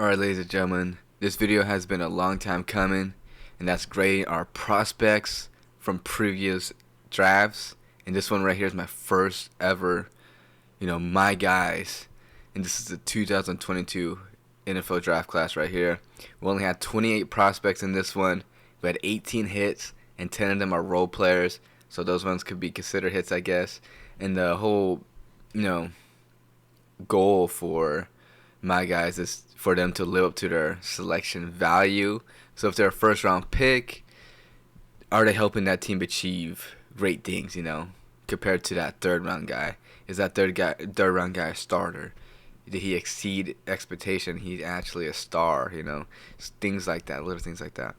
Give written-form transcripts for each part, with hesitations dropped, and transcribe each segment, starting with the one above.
Alright, ladies and gentlemen, this video has been a long time coming, and that's grading our prospects from previous drafts. And this one right here is my first ever, my guys. And this is the 2022 NFL draft class right here. We only had 28 prospects in this one. We had 18 hits, and 10 of them are role players, so those ones could be considered hits, I guess. And the whole, goal for my guys is for them to live up to their selection value. So if they're a first round pick, are they helping that team achieve great things, compared to that third round guy? Is that third round guy a starter? Did he exceed expectation? He's actually a star, things like that, little things like that.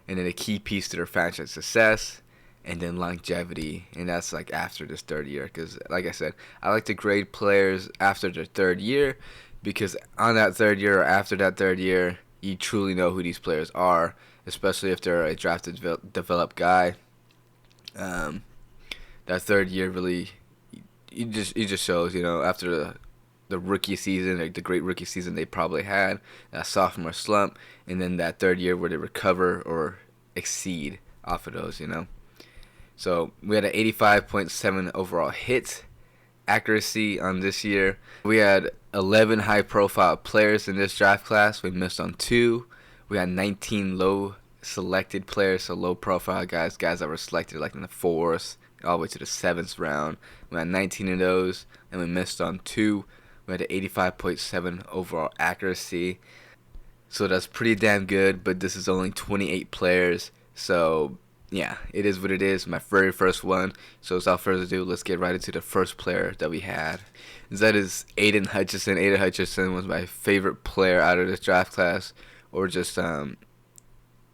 And then a key piece to their franchise success, and then longevity, and that's like after this third year. Because like I said, I like to grade players after their third year, because on that third year or after that third year, you truly know who these players are, especially if they're a drafted developed guy. That third year really, it just shows, after the rookie season, like the great rookie season they probably had, that sophomore slump, and then that third year where they recover or exceed off of those, So we had an 85.7 overall hit accuracy on this year. We had 11 high-profile players in this draft class. We missed on 2. We had 19 low-selected players, so low-profile guys that were selected like in the 4th all the way to the 7th round. We had 19 of those, and we missed on 2. We had an 85.7 overall accuracy, so that's pretty damn good, but this is only 28 players, so yeah, it is what it is. My very first one. So without further ado, let's get right into the first player that we had. That is Aiden Hutchinson. Aiden Hutchinson was my favorite player out of this draft class, or just in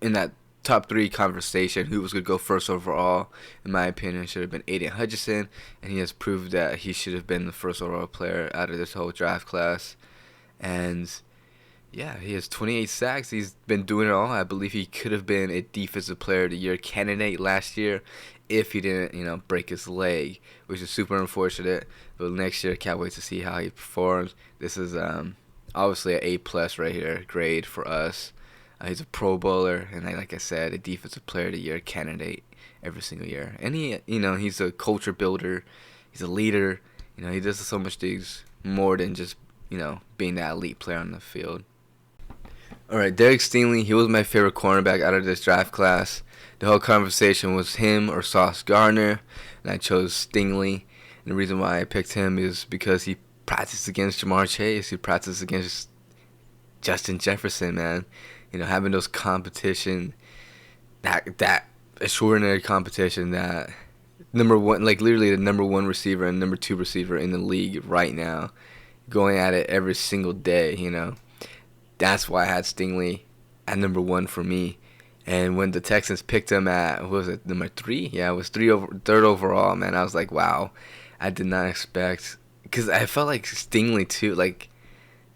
that top 3 conversation, who was going to go first overall. In my opinion, it should have been Aiden Hutchinson, and he has proved that he should have been the first overall player out of this whole draft class. And yeah, he has 28 sacks. He's been doing it all. I believe he could have been a Defensive Player of the Year candidate last year if he didn't, break his leg, which is super unfortunate. But next year, can't wait to see how he performs. This is obviously an A+ right here grade for us. He's a Pro Bowler, and like I said, a Defensive Player of the Year candidate every single year. And he, he's a culture builder. He's a leader. He does so much things more than just, being that elite player on the field. Alright, Derek Stingley, he was my favorite cornerback out of this draft class. The whole conversation was him or Sauce Gardner, and I chose Stingley. And the reason why I picked him is because he practiced against Jamar Chase. He practiced against Justin Jefferson, man. Having those competition, that extraordinary competition, that number one, like literally the number 1 receiver and number 2 receiver in the league right now, going at it every single day, That's why I had Stingley at number 1 for me. And when the Texans picked him at, what was it, number 3? Yeah, it was third overall, man. I was like, wow. I did not expect, because I felt like Stingley too, like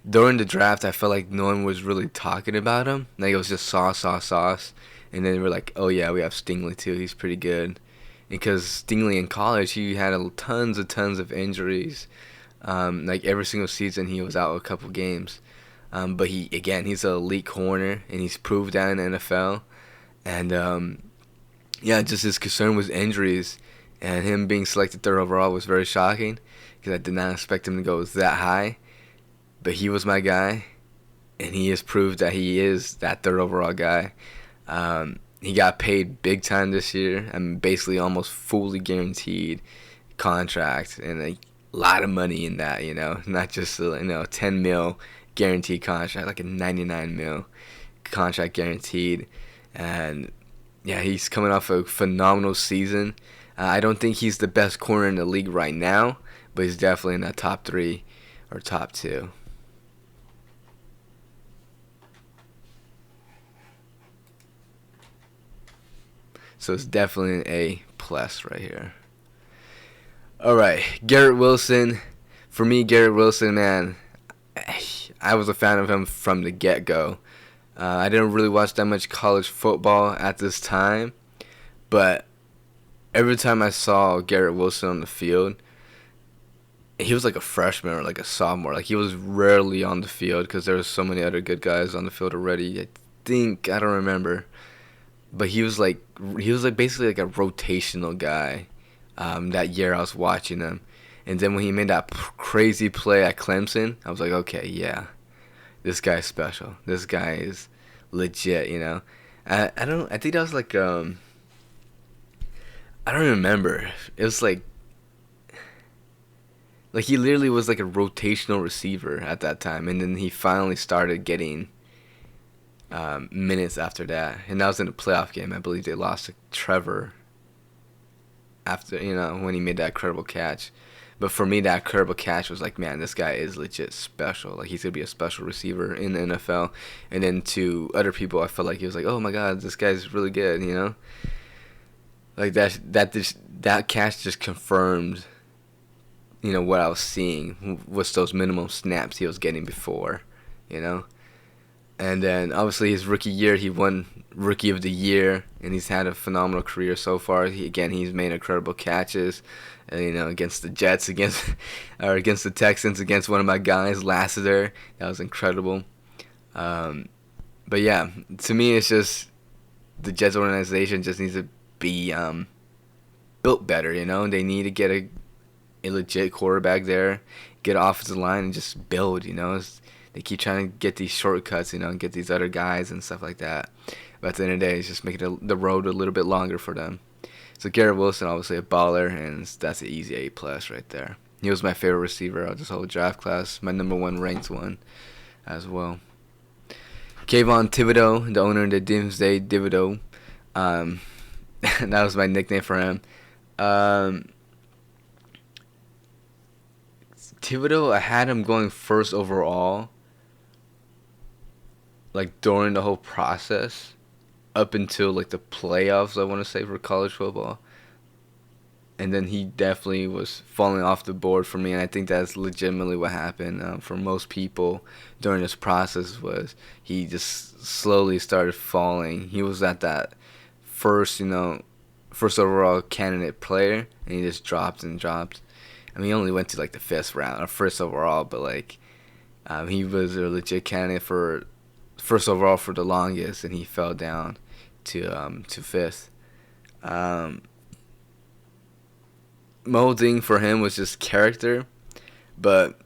during the draft, I felt like no one was really talking about him. Like it was just Sauce. And then we're like, oh yeah, we have Stingley too. He's pretty good. Because Stingley in college, he had tons of injuries. Like every single season, he was out a couple games. But he's an elite corner, and he's proved that in the NFL. And just his concern was injuries, and him being selected third overall was very shocking, because I did not expect him to go that high. But he was my guy, and he has proved that he is that third overall guy. He got paid big time this year. Basically almost fully guaranteed contract, and a lot of money in that, not just 10 mil guaranteed contract, like a 99 mil contract guaranteed. And yeah, he's coming off a phenomenal season. I don't think he's the best corner in the league right now, but he's definitely in that top 3 or top 2. So it's definitely an A+ right here. Alright, Garrett Wilson. For me, Garrett Wilson, man, I was a fan of him from the get-go. I didn't really watch that much college football at this time, but every time I saw Garrett Wilson on the field, he was like a freshman or like a sophomore. Like he was rarely on the field because there was so many other good guys on the field already. I don't remember, but he was like basically like a rotational guy. That year I was watching him, and then when he made that crazy play at Clemson, I was like, okay, yeah, this guy's special. This guy is legit. You know, I don't. I think that was like I don't remember. It was like he literally was like a rotational receiver at that time, and then he finally started getting minutes after that, and that was in a playoff game. I believe they lost to Trevor after when he made that incredible catch. But for me, that incredible catch was like, man, this guy is legit special. Like he's gonna be a special receiver in the NFL. And then to other people, I felt like he was like, oh my god, this guy's really good. Like that catch just confirmed what I was seeing was those minimum snaps he was getting before, you know. And then obviously his rookie year, he won Rookie of the Year, and he's had a phenomenal career so far. He's made incredible catches, against the Jets, or against the Texans, against one of my guys, Lassiter. That was incredible. But yeah, to me, it's just the Jets organization just needs to be built better. They need to get a legit quarterback there, get an offensive line, and just build. They keep trying to get these shortcuts, and get these other guys and stuff like that. But at the end of the day, it's just making the road a little bit longer for them. So Garrett Wilson, obviously a baller, and that's an easy A+ right there. He was my favorite receiver of this whole draft class, my number one ranked one as well. Kayvon Thibodeau, the owner of the Doomsday Thibodeau. That was my nickname for him. Thibodeau, I had him going first overall, like during the whole process, up until like the playoffs, I want to say, for college football. And then he definitely was falling off the board for me, and I think that's legitimately what happened for most people during this process. Was he just slowly started falling. He was at that first overall candidate player, and he just dropped and dropped. I mean, he only went to like the fifth round, or first overall, but he was a legit candidate for first overall for the longest, and he fell down to fifth. Molding for him was just character, but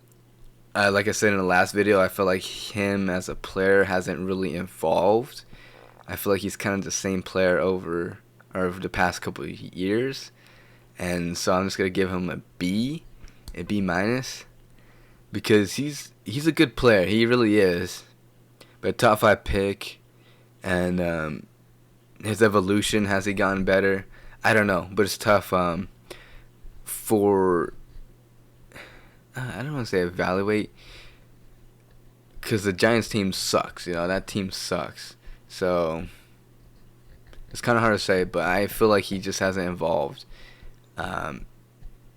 like I said in the last video, I feel like him as a player hasn't really evolved. I feel like he's kind of the same player over the past couple of years, and so I'm just gonna give him a B minus, because he's a good player. He really is, but a top 5 pick, and his evolution, has he gotten better? I don't know, but it's tough. I don't want to say evaluate, because the Giants team sucks. That team sucks. So it's kind of hard to say, but I feel like he just hasn't evolved. Like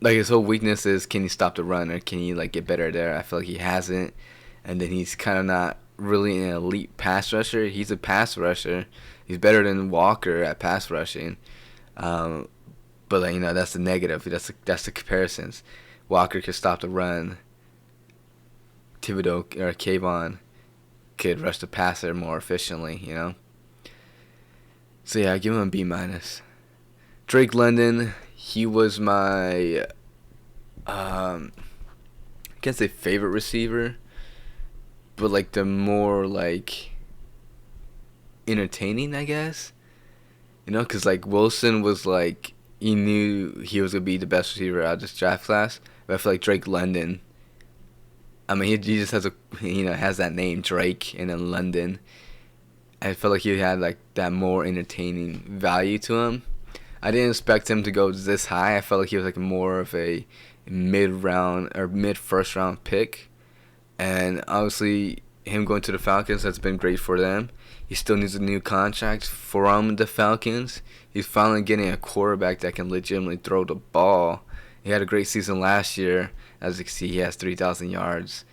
his whole weakness is, can he stop the run, or can he get better there? I feel like he hasn't, and then he's kind of not really an elite pass rusher. He's a pass rusher. He's better than Walker at pass rushing. But that's the negative. That's the comparisons. Walker could stop the run. Thibodeau or Kayvon could rush the passer more efficiently. So yeah, I give him a B minus. Drake London, he was my I can't say favorite receiver, but the more entertaining, I guess. Because Wilson was he knew he was gonna be the best receiver out of this draft class. But I feel like Drake London, I mean, he just has has that name, Drake, and then London. I felt like he had that more entertaining value to him. I didn't expect him to go this high. I felt like he was more of a mid-round or mid-first round pick. And obviously, him going to the Falcons has been great for them. He still needs a new contract from the Falcons. He's finally getting a quarterback that can legitimately throw the ball. He had a great season last year. As you can see, he has 3,000 yards.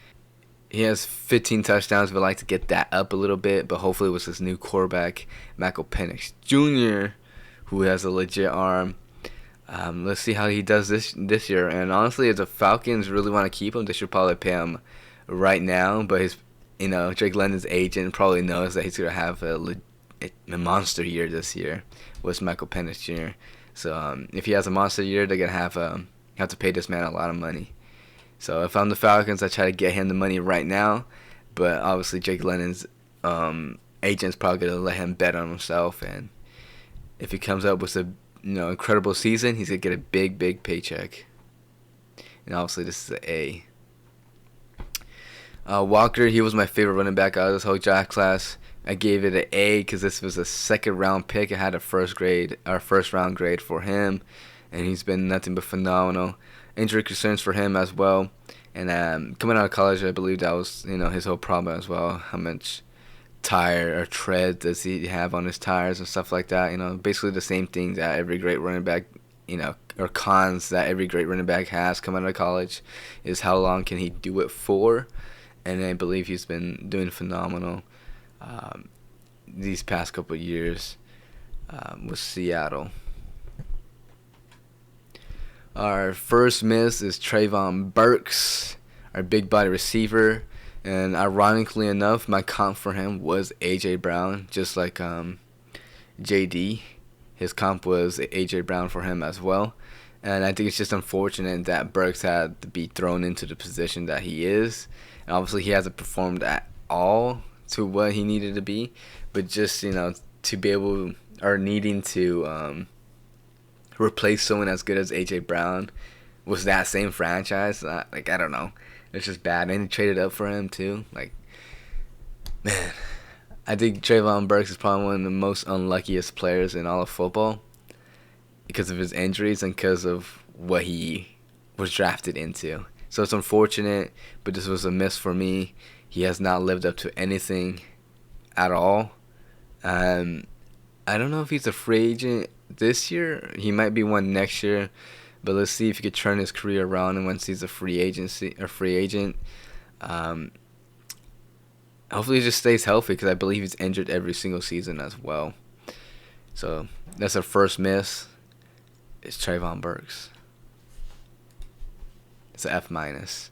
He has 15 touchdowns. We'd like to get that up a little bit, but hopefully with his new quarterback, Michael Penix Jr., who has a legit arm. Let's see how he does this year. And honestly, if the Falcons really want to keep him, they should probably pay him right now. But Drake London's agent probably knows that he's gonna have a monster year this year with Michael Penix Jr. So if he has a monster year, they're gonna have to pay this man a lot of money. So if I'm the Falcons, I try to get him the money right now. But obviously, Jake London's agent's probably gonna let him bet on himself, and if he comes up with a incredible season, he's gonna get a big paycheck. And obviously, this is an A. Walker, he was my favorite running back out of this whole draft class. I gave it an A because this was a second round pick. I had a first round grade for him, and he's been nothing but phenomenal. Injury concerns for him as well, and coming out of college, I believe that was his whole problem as well. How much tire or tread does he have on his tires and stuff like that? Basically the same thing that every great running back, or cons that every great running back has coming out of college, is how long can he do it for? And I believe he's been doing phenomenal these past couple of years with Seattle. Our first miss is Trayvon Burks, our big body receiver. And ironically enough, my comp for him was A.J. Brown, just like J.D. His comp was A.J. Brown for him as well. And I think it's just unfortunate that Burks had to be thrown into the position that he is. And obviously, he hasn't performed at all to what he needed to be. But just, to be able, or needing to replace someone as good as A.J. Brown with that same franchise, I don't know. It's just bad. And he traded up for him, too. Man, I think Trayvon Burks is probably one of the most unluckiest players in all of football because of his injuries and because of what he was drafted into. So it's unfortunate, but this was a miss for me. He has not lived up to anything at all. I don't know if he's a free agent this year. He might be one next year. But let's see if he could turn his career around, and once he's a free agent, hopefully he just stays healthy because I believe he's injured every single season as well. So that's our first miss. It's Trayvon Burks. It's an F-.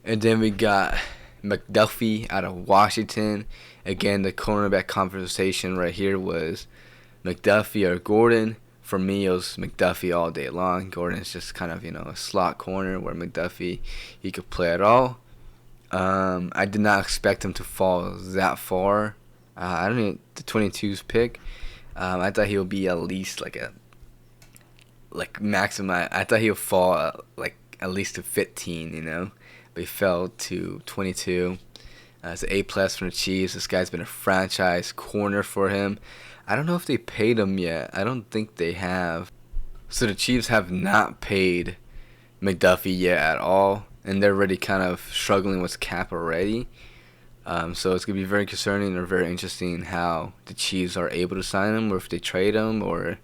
And then we got McDuffie out of Washington. Again, the cornerback conversation right here was McDuffie or Gordon. For me, it was McDuffie all day long. Gordon's just kind of, a slot corner where McDuffie, he could play at all. I did not expect him to fall that far. I don't know, the 22's pick. I thought he would be at least maximum. I thought he would fall at least to 15, But he fell to 22. It's an A+ from the Chiefs. This guy's been a franchise corner for him. I don't know if they paid him yet. I don't think they have. So the Chiefs have not paid McDuffie yet at all, and they're already kind of struggling with cap already. So it's going to be very concerning or very interesting how the Chiefs are able to sign him, or if they trade him, or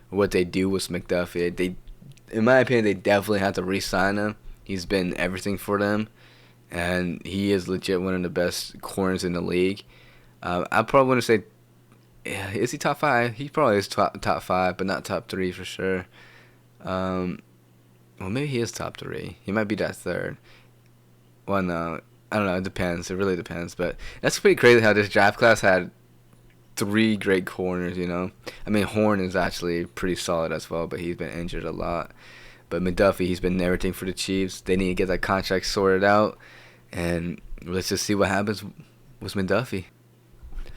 what they do with McDuffie. In my opinion, they definitely have to re-sign him. He's been everything for them, and he is legit one of the best corners in the league. I probably wouldn't say, is he top 5? He probably is top 5, but not top 3 for sure. Well, maybe he is top 3. He might be that 3rd. Well, no, I don't know. It depends. It really depends. But that's pretty crazy how this draft class had 3 great corners, I mean, Horn is actually pretty solid as well, but he's been injured a lot. But McDuffie, he's been everything for the Chiefs. They need to get that contract sorted out, and let's just see what happens with McDuffie.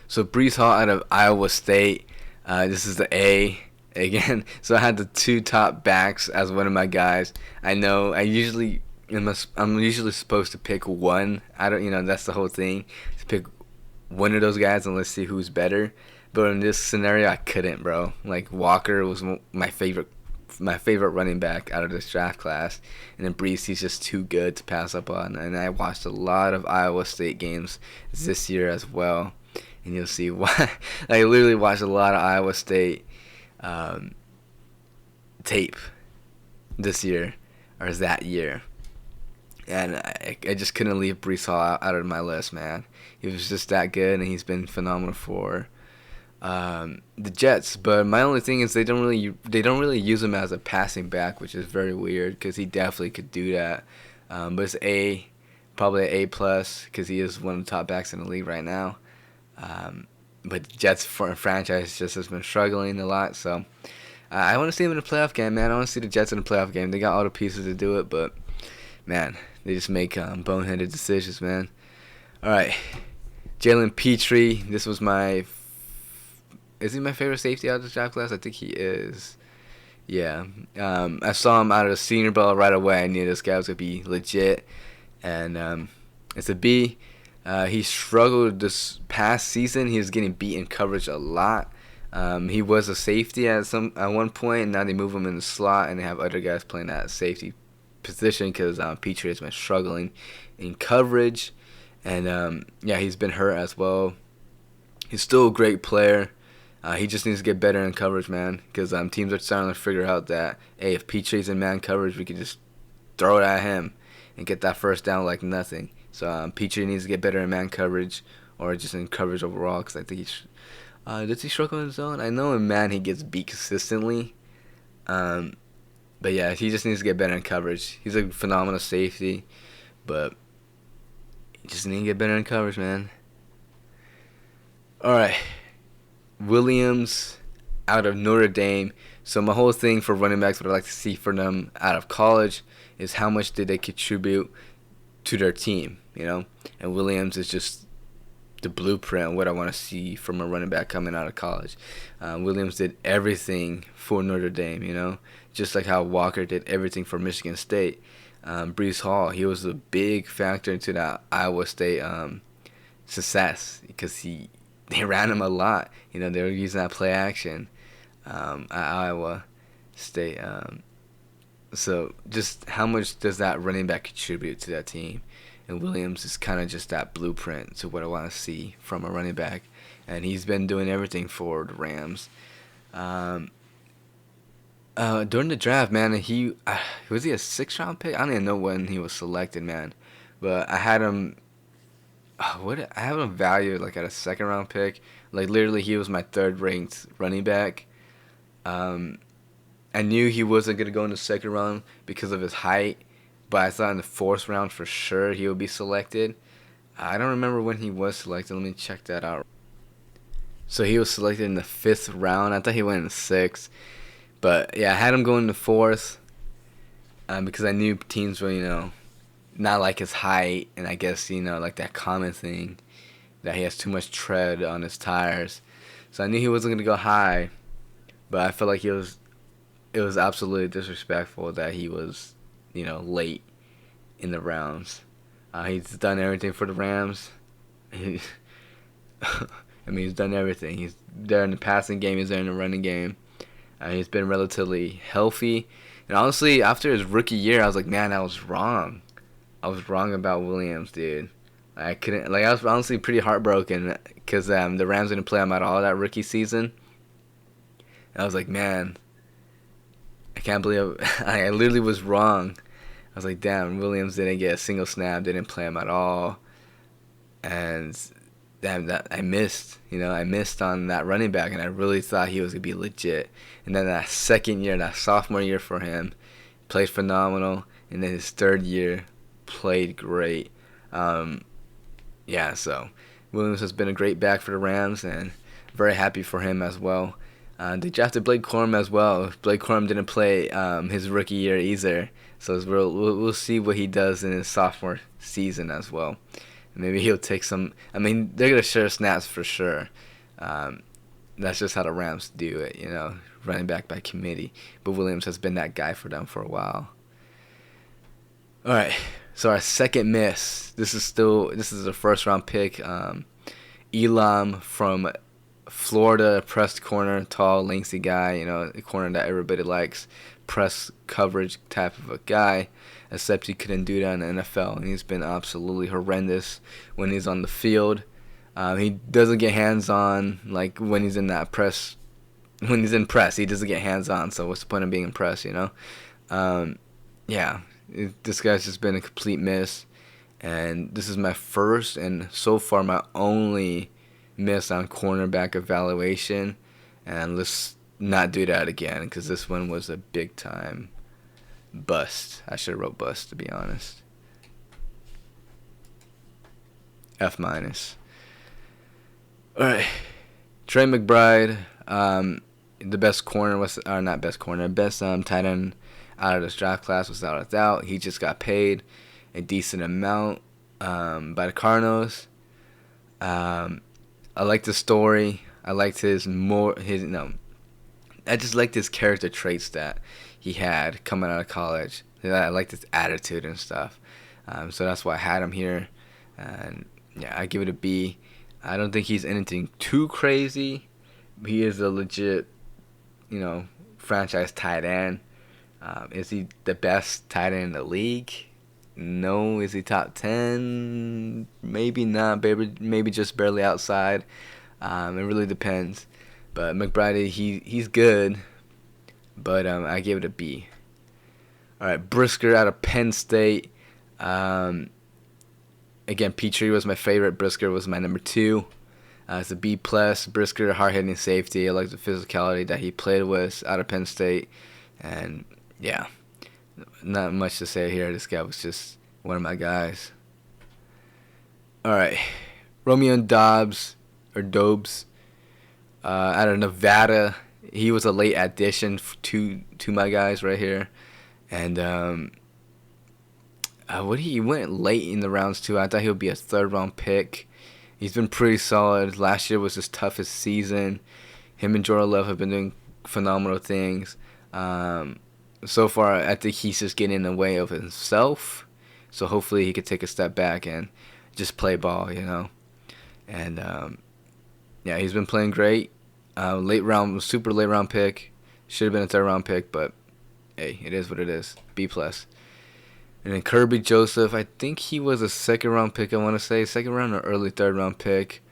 So Breece Hall out of Iowa State. This is the A again. So I had the 2 top backs as one of my guys. I know I'm usually supposed to pick one. That's the whole thing. To pick one of those guys and let's see who's better. But in this scenario, I couldn't, bro. Walker was my favorite running back out of this draft class, and then Breece, he's just too good to pass up on. And I watched a lot of Iowa State games this year as well. And you'll see why. I literally watched a lot of Iowa State tape this year, or that year. And I just couldn't leave Breece Hall out of my list, man. He was just that good, and he's been phenomenal for The Jets. But my only thing is they don't really use him as a passing back, which is very weird because he definitely could do that. But it's probably an A+ because he is one of the top backs in the league right now. Um, but the Jets for a franchise just has been struggling a lot, so I want to see him in a playoff game, man. I want to see the Jets in a playoff game. They got all the pieces to do it, but man, they just make boneheaded decisions, man. All right, Jalen Petrie. This was is he my favorite safety out of the draft class? I think he is. Yeah. I saw him out of the Senior Bowl right away. I knew this guy was gonna be legit, and it's a B. He struggled this past season. He was getting beat in coverage a lot. He was a safety at one point, and now they move him in the slot, and they have other guys playing that safety position because Petrie has been struggling in coverage, and yeah, he's been hurt as well. He's still a great player. He just needs to get better in coverage, man, because teams are starting to figure out that, hey, if Petrie's in man coverage, we can just throw it at him and get that first down like nothing. So Petrie needs to get better in man coverage or just in coverage overall because I think does he struggle in zone? I know in man he gets beat consistently. Um, but yeah, he just needs to get better in coverage. He's a phenomenal safety, but he just needs to get better in coverage, man. All right. Williams out of Notre Dame. So my whole thing for running backs, what I like to see for them out of college is how much did they contribute to their team, you know? And Williams is just the blueprint of what I want to see from a running back coming out of college. Williams did everything for Notre Dame, you know? Just like how Walker did everything for Michigan State. Brees Hall, he was a big factor into that Iowa State success because they ran him a lot. You know, they were using that play action at Iowa State. So just how much does that running back contribute to that team? And Williams is kind of just that blueprint to what I want to see from a running back. And he's been doing everything for the Rams. During the draft, man, was he a 6th round pick? I don't even know when he was selected, man. But I had him. I have him valued like at a 2nd round pick. Like literally, he was my 3rd ranked running back. I knew he wasn't gonna go in the 2nd round because of his height, but I thought in the 4th round for sure he would be selected. I don't remember when he was selected. Let me check that out. So he was selected in the 5th round. I thought he went in the 6th. But yeah, I had him going in the 4th because I knew teams were, not like his height, and I guess, like that common thing that he has too much tread on his tires. So I knew he wasn't going to go high, but I felt like it was absolutely disrespectful that he was, late in the rounds. He's done everything for the Rams. He's done everything. He's there in the passing game. He's there in the running game. He's been relatively healthy. And honestly, after his rookie year, I was like, man, I was wrong. I was wrong about Williams, dude. I was honestly pretty heartbroken because the Rams didn't play him at all that rookie season. And I was like, man, I can't believe I literally was wrong. I was like, damn, Williams didn't get a single snap, didn't play him at all. And damn, that I missed on that running back, and I really thought he was going to be legit. And then that 2nd year, that sophomore year for him, played phenomenal. And then his 3rd year, played great. So Williams has been a great back for the Rams, and very happy for him as well. They drafted Blake Corum as well. Blake Corum didn't play his rookie year either, so we'll see what he does in his sophomore season as well. Maybe he'll take some. They're gonna share snaps for sure. That's just how the Rams do it, running back by committee. But Williams has been that guy for them for a while. All right, so our second miss. This is a 1st-round pick. Elam from Florida, pressed corner, tall, lengthy guy. A corner that everybody likes, press coverage type of a guy. Except he couldn't do that in the NFL, and he's been absolutely horrendous when he's on the field. He doesn't get hands-on, like when he's in that press. When he's in press, he doesn't get hands-on, so what's the point of being in press, This guy's just been a complete miss, and this is my first and so far my only miss on cornerback evaluation, and let's not do that again because this one was a big time bust. I should have wrote bust, to be honest. F minus. All right, Trey McBride, the best corner was, or not best corner, best tight end out of this draft class without a doubt. He just got paid a decent amount by the Cardinals. I liked the story. I liked I just liked his character traits that he had coming out of college. I liked his attitude and stuff. So that's why I had him here. And yeah, I give it a B. I don't think he's anything too crazy. He is a legit, franchise tight end. Is he the best tight end in the league? No. Is he top 10? Maybe not. Maybe just barely outside. It really depends. But McBride, he's good. But I give it a B. All right, Brisker out of Penn State. Again, Petrie was my favorite. Brisker was my number 2. It's a B+. Brisker, hard-hitting safety. I like the physicality that he played with out of Penn State. And, yeah, not much to say here. This guy was just one of my guys. All right, Romeo Doubs, out of Nevada. He was a late addition to my guys right here. And, he went late in the rounds too. I thought he would be a 3rd-round pick. He's been pretty solid. Last year was his toughest season. Him and Jordan Love have been doing phenomenal things. So far, I think he's just getting in the way of himself. So hopefully he could take a step back and just play ball, And yeah, he's been playing great. Super late round pick. Should have been a 3rd-round pick, but hey, it is what it is. B+. And then Kirby Joseph, I think he was a 2nd-round pick, I want to say. 2nd round or early 3rd-round pick.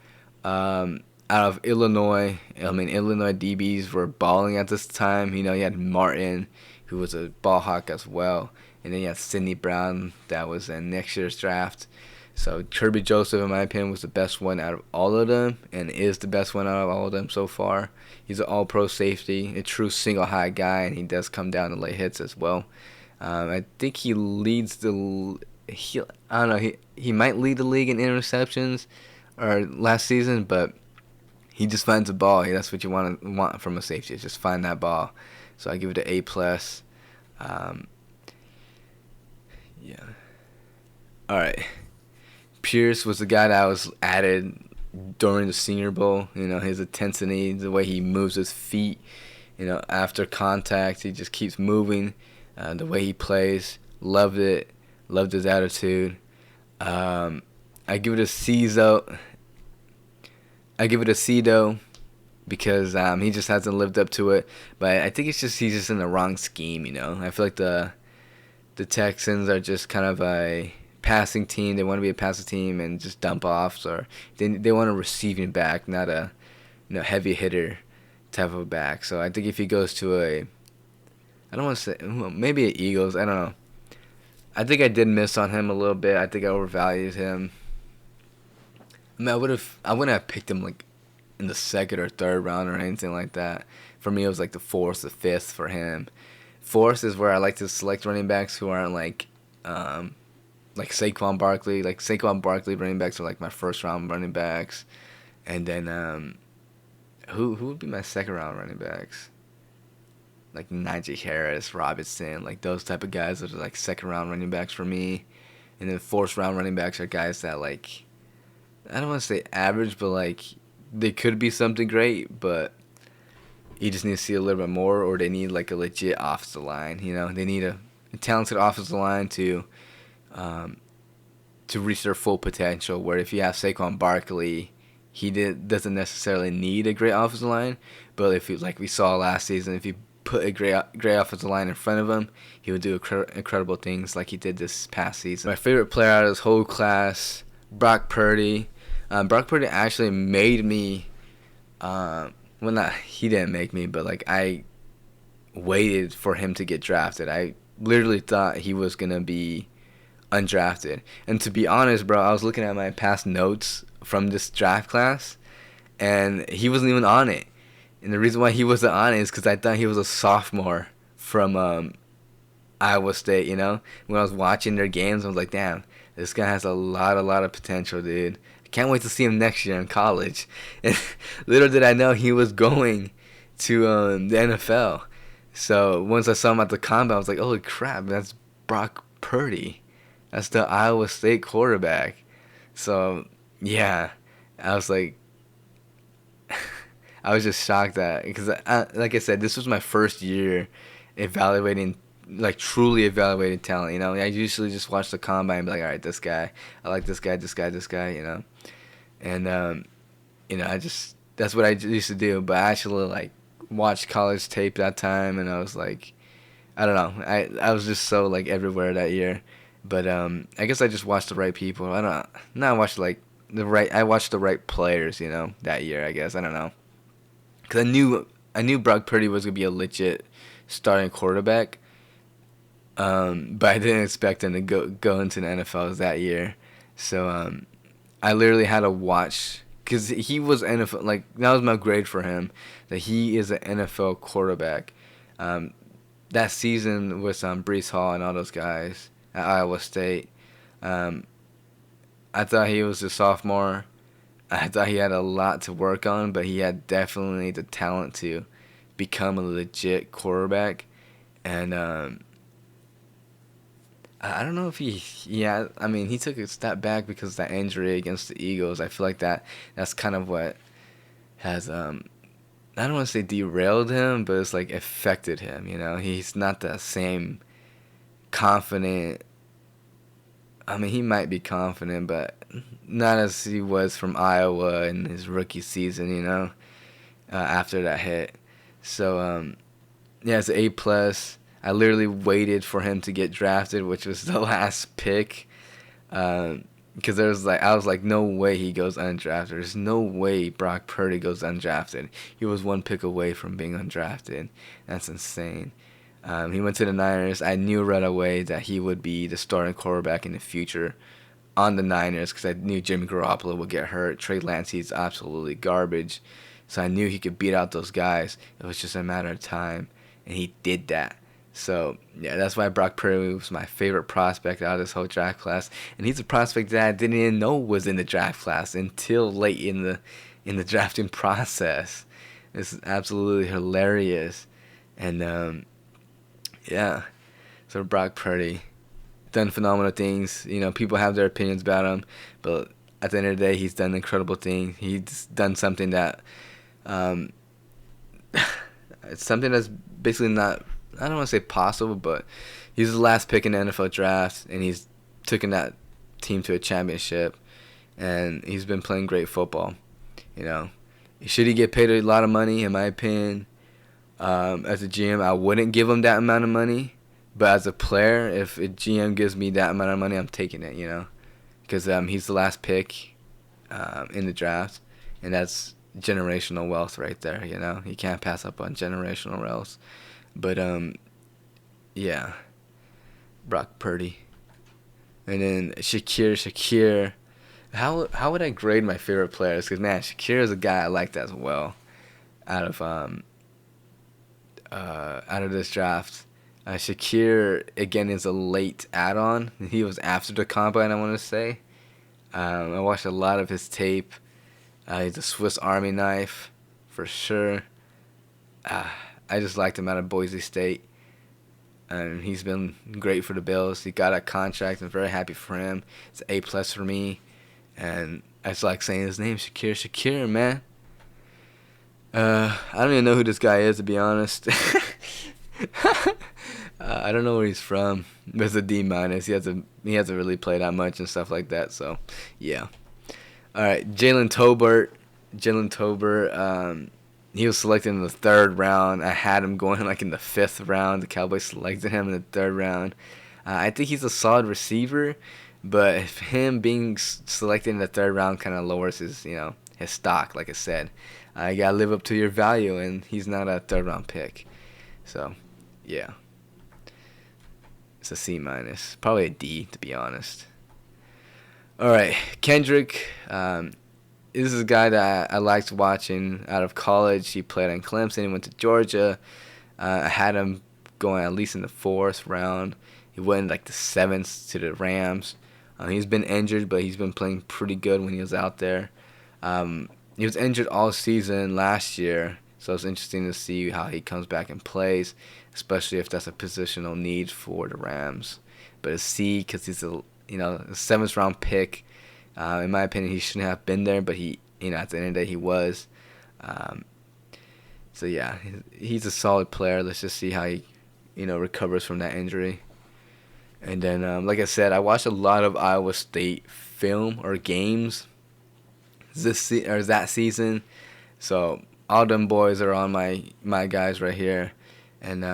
Out of Illinois. Illinois DBs were balling at this time. You had Martin, who was a ball hawk as well. And then you had Sidney Brown, that was in next year's draft. So Kirby Joseph, in my opinion, was the best one out of all of them, and is the best one out of all of them so far. He's an all-pro safety, a true single-high guy, and he does come down to late hits as well. I think he leads he might lead the league in interceptions or last season, but he just finds the ball. That's what you want from a safety, is just find that ball. So I give it an A+. Yeah. All right. Pierce was the guy that was added during the Senior Bowl. His intensity, the way he moves his feet, after contact, he just keeps moving. The way he plays, loved it. Loved his attitude. I give it a C though. Because he just hasn't lived up to it. But I think he's just in the wrong scheme. I feel like the Texans are just kind of a passing team. They want to be a passing team and just dump offs, or they want a receiving back, not a heavy hitter type of back. So I think if he goes to I don't want to say, maybe an Eagles. I don't know. I think I did miss on him a little bit. I think I overvalued him. I wouldn't have picked him like in the 2nd or 3rd round or anything like that. For me, it was like the 4th or 5th for him. 4th is where I like to select running backs who aren't like Saquon Barkley. Like Saquon Barkley running backs are like my 1st-round running backs. And then who would be my 2nd-round running backs? Like Najee Harris, Robinson, like those type of guys are like 2nd-round running backs for me. And then 4th-round running backs are guys that like, I don't want to say average, but like they could be something great, but you just need to see a little bit more, or they need like a legit offensive line. They need a talented offensive line to reach their full potential. Where if you have Saquon Barkley, he doesn't necessarily need a great offensive line, but if you, like we saw last season, if you put a great offensive line in front of him, he would do incredible things like he did this past season. My favorite player out of this whole class, Brock Purdy. Brock Purdy actually made me, he didn't make me, but like I waited for him to get drafted. I literally thought he was going to be undrafted. And to be honest, bro, I was looking at my past notes from this draft class, and he wasn't even on it. And the reason why he wasn't on it is because I thought he was a sophomore from Iowa State. When I was watching their games, I was like, damn, this guy has a lot of potential, dude. I can't wait to see him next year in college. And little did I know he was going to the NFL. So once I saw him at the combine, I was like, holy crap, that's Brock Purdy. That's the Iowa State quarterback. So, yeah, I was like, I was just shocked that, because like I said, this was my first year evaluating, like truly evaluating talent. I usually just watch the combine and be like, all right, this guy, I like this guy, this guy, this guy, and that's what I used to do. But I actually like watched college tape that time, and I was like, I don't know, I was just so like everywhere that year. But I guess I just watched the right people. I don't know. Not watched like I watched the right players, that year. I guess I don't know. Because I knew Brock Purdy was gonna be a legit starting quarterback, but I didn't expect him to go into the NFL that year. So I literally had to watch, because he was NFL. Like, that was my grade for him, that he is an NFL quarterback. That season with Breece Hall and all those guys at Iowa State, I thought he was a sophomore. I thought he had a lot to work on, but he had definitely the talent to become a legit quarterback. And I don't know if I mean, he took a step back because of that injury against the Eagles. I feel like that's kind of what has, I don't want to say derailed him, but it's like affected him, He's not the same confident. I mean, he might be confident, but not as he was from Iowa in his rookie season, after that hit. So, yeah, it's an A+. I literally waited for him to get drafted, which was the last pick, because I was like, no way he goes undrafted. There's no way Brock Purdy goes undrafted. He was one pick away from being undrafted. That's insane. He went to the Niners. I knew right away that he would be the starting quarterback in the future on the Niners, because I knew Jimmy Garoppolo would get hurt. Trey Lance, he's absolutely garbage. So I knew he could beat out those guys. It was just a matter of time, and he did that. So, yeah, that's why Brock Purdy was my favorite prospect out of this whole draft class. And he's a prospect that I didn't even know was in the draft class until late in the drafting process. This is absolutely hilarious. And, yeah, so Brock Purdy done phenomenal things. People have their opinions about him, but at the end of the day, he's done incredible things. He's done something that, it's something that's basically not, I don't want to say possible, but he's the last pick in the NFL draft, and he's taken that team to a championship, and he's been playing great football. Should he get paid a lot of money? In my opinion, as a GM, I wouldn't give him that amount of money. But as a player, if a GM gives me that amount of money, I'm taking it, because he's the last pick in the draft, and that's generational wealth right there. You can't pass up on generational wealth. But yeah, Brock Purdy, and then Shakir. How would I grade my favorite players? Because, man, Shakir is a guy I liked as well. Out of this draft. Shakir, again, is a late add-on. He was after the combine, I want to say. I watched a lot of his tape. He's a Swiss Army knife, for sure. I just liked him out of Boise State. And he's been great for the Bills. He got a contract. I'm very happy for him. It's an A+ for me. And I just like saying his name, Shakir, man. I don't even know who this guy is, to be honest. I don't know where he's from. There's a D-. He hasn't really played that much and stuff like that. So, yeah. All right, Jalen Tolbert. He was selected in the 3rd round. I had him going like in the 5th round. The Cowboys selected him in the 3rd round. I think he's a solid receiver, but if him being selected in the 3rd round kind of lowers his stock, like I said. You gotta live up to your value, and he's not a 3rd round pick. So, yeah. It's a C-. Probably a D, to be honest. All right, Kendrick. this is a guy that I liked watching out of college. He played in Clemson. He went to Georgia. I had him going at least in the fourth round. He went like the seventh to the Rams. He's been injured, but he's been playing pretty good when he was out there. He was injured all season last year, so it's interesting to see how he comes back and plays, especially if that's a positional need for the Rams. But a C because he's a seventh round pick. In my opinion, he shouldn't have been there, but he at the end of the day he was. So yeah, he's a solid player. Let's just see how he recovers from that injury. And then, like I said, I watched a lot of Iowa State film or games that season. So all them boys are on my guys right here, and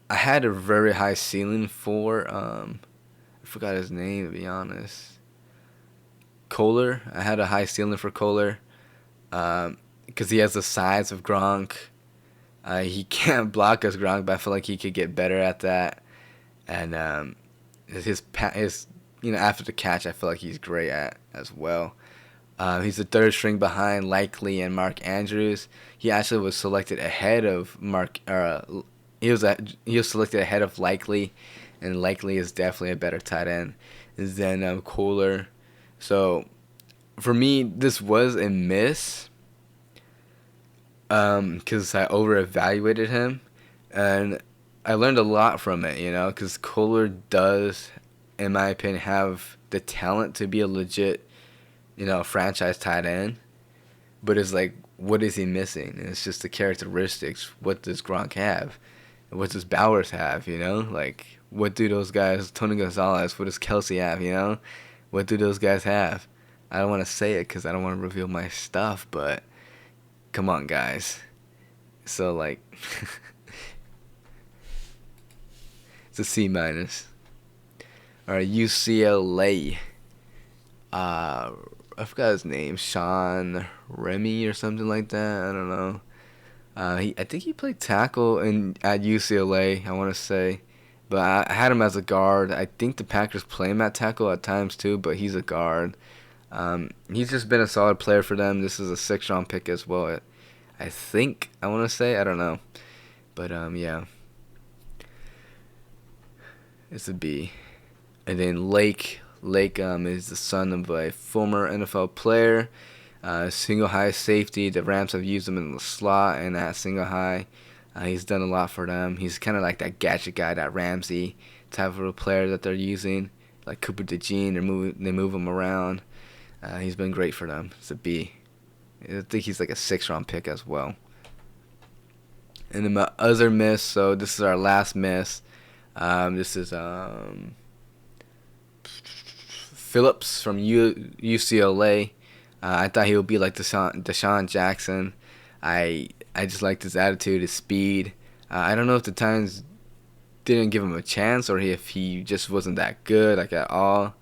I had a very high ceiling for I forgot his name, to be honest. Kohler. I had a high ceiling for Kohler because he has the size of Gronk. He can't block as Gronk, but I feel like he could get better at that. And his after the catch, I feel like he's great at as well. He's the third string behind Likely and Mark Andrews. He actually was selected ahead of Mark. He was selected ahead of Likely, and Likely is definitely a better tight end than Kohler. So for me, this was a miss because I over-evaluated him, and I learned a lot from it, because Kohler does, in my opinion, have the talent to be a legit, franchise tight end. But it's like, what is he missing? And it's just the characteristics. What does Gronk have? What does Bowers have, Like, what do those guys, Tony Gonzalez, what does Kelsey have, What do those guys have? I don't want to say it because I don't want to reveal my stuff, but come on, guys. So, like, it's a C minus. All right, UCLA. I forgot his name, Sean Remy or something like that. I don't know. I think he played tackle at UCLA, I want to say. But I had him as a guard. I think the Packers play him at tackle at times too, but he's a guard. He's just been a solid player for them. This is a 6th round pick as well. I think, I want to say. I don't know. But, yeah. It's a B. And then Lake is the son of a former NFL player. Single high safety. The Rams have used him in the slot and at single high. He's done a lot for them. He's kind of like that gadget guy, that Ramsey type of a player that they're using. Like Cooper DeJean, they move him around. He's been great for them. It's a B. I think he's like a 6th round pick as well. And then my other miss, so this is our last miss. This is Phillips from UCLA. I thought he would be like Deshaun Jackson. I just liked his attitude, his speed. I don't know if the Titans didn't give him a chance or if he just wasn't that good, like at all.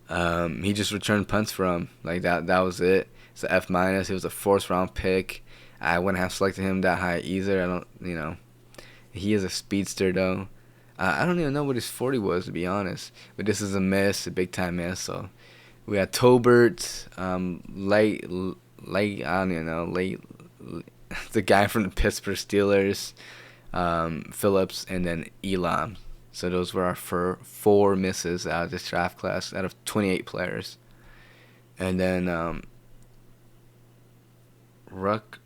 He just returned punts for him. Like that was it. It's an F minus. He was a 4th round pick. I wouldn't have selected him that high either. I don't, he is a speedster though. I don't even know what his 40 was, to be honest. But this is a miss, a big time miss. So we had Tolbert, the guy from the Pittsburgh Steelers, Phillips, and then Elam. So those were our 4 misses out of this draft class, out of 28 players. And then Rucker,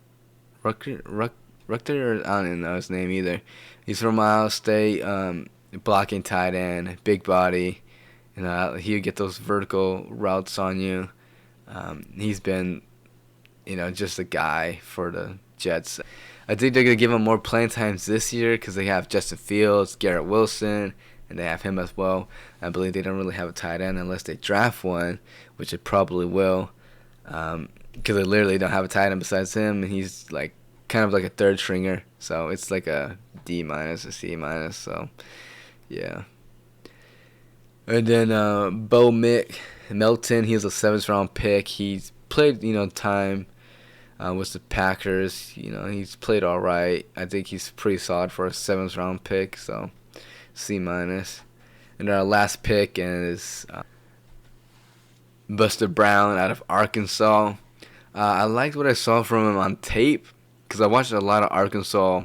I don't even know his name either. He's from Ohio State, blocking tight end, big body. He'll get those vertical routes on you. He's been, just a guy for the Jets. I think they're going to give him more playing times this year because they have Justin Fields, Garrett Wilson, and they have him as well. I believe they don't really have a tight end unless they draft one, which they probably will, because they literally don't have a tight end besides him, and he's like kind of like a 3rd stringer. So it's like a D minus, a C minus. So yeah. And then Bo Melton, he was a 7th round pick. He's played time with the Packers. He's played all right. I think he's pretty solid for a 7th round pick. So C minus. And our last pick is Buster Brown out of Arkansas. I liked what I saw from him on tape because I watched a lot of Arkansas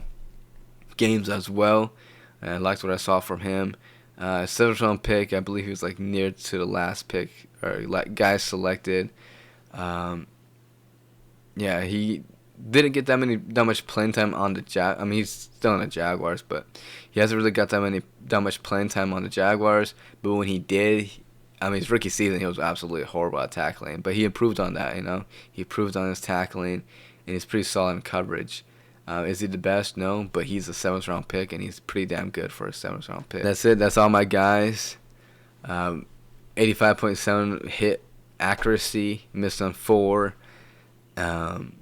games as well. And I liked what I saw from him. Seventh round pick, I believe he was like near to the last pick or like guys selected. Um, yeah, he didn't get that much playing time on the Jag. I mean, he's still on the Jaguars, but he hasn't really got that much playing time on the Jaguars. But when he did, I mean, his rookie season, he was absolutely horrible at tackling. But he improved on that, you know. He improved on his tackling, and he's pretty solid in coverage. Is he the best? No, but he's a seventh round pick, and he's pretty damn good for a seventh round pick. That's it. That's all my guys. 85.7 hit accuracy, missed on 4. Um,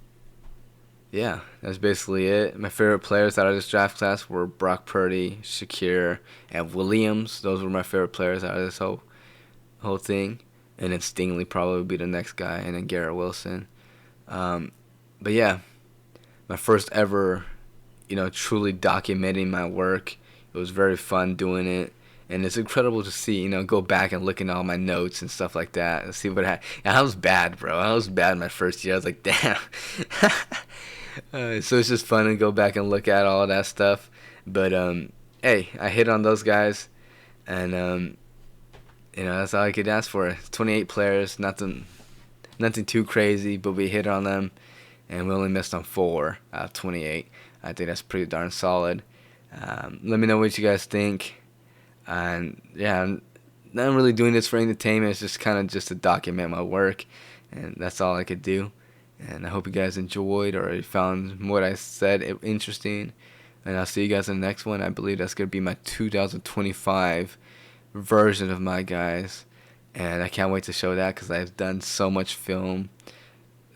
yeah, that's basically it. My favorite players out of this draft class were Brock Purdy, Shakir, and Williams. Those were my favorite players out of this whole thing. And then Stingley probably would be the next guy, and then Garrett Wilson. But yeah, my first ever, truly documenting my work. It was very fun doing it. And it's incredible to see, go back and look at all my notes and stuff like that and see what I had. And I was bad, bro. I was bad my first year. I was like, damn. So it's just fun to go back and look at all that stuff. But, hey, I hit on those guys. And, that's all I could ask for. 28 players, nothing too crazy, but we hit on them. And we only missed on 4 out of 28. I think that's pretty darn solid. Let me know what you guys think. And yeah, I'm not really doing this for entertainment. It's just kind of just to document my work, and that's all I could do. And I hope you guys enjoyed or you found what I said interesting. And I'll see you guys in the next one. I believe that's gonna be my 2025 version of My Guys, and I can't wait to show that because I've done so much film,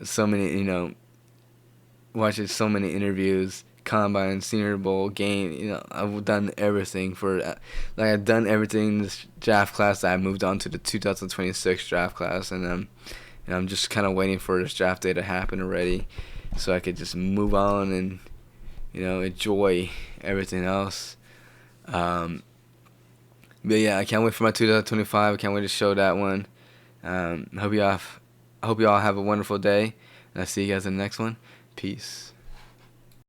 so many, watching so many interviews. Combine, Senior Bowl, game, I've done everything I've done everything in this draft class. I moved on to the 2026 draft class, and I'm just kind of waiting for this draft day to happen already, so I could just move on and, enjoy everything else. But yeah, I can't wait for my 2025. I can't wait to show that one. I hope you all have a wonderful day, and I'll see you guys in the next one. Peace.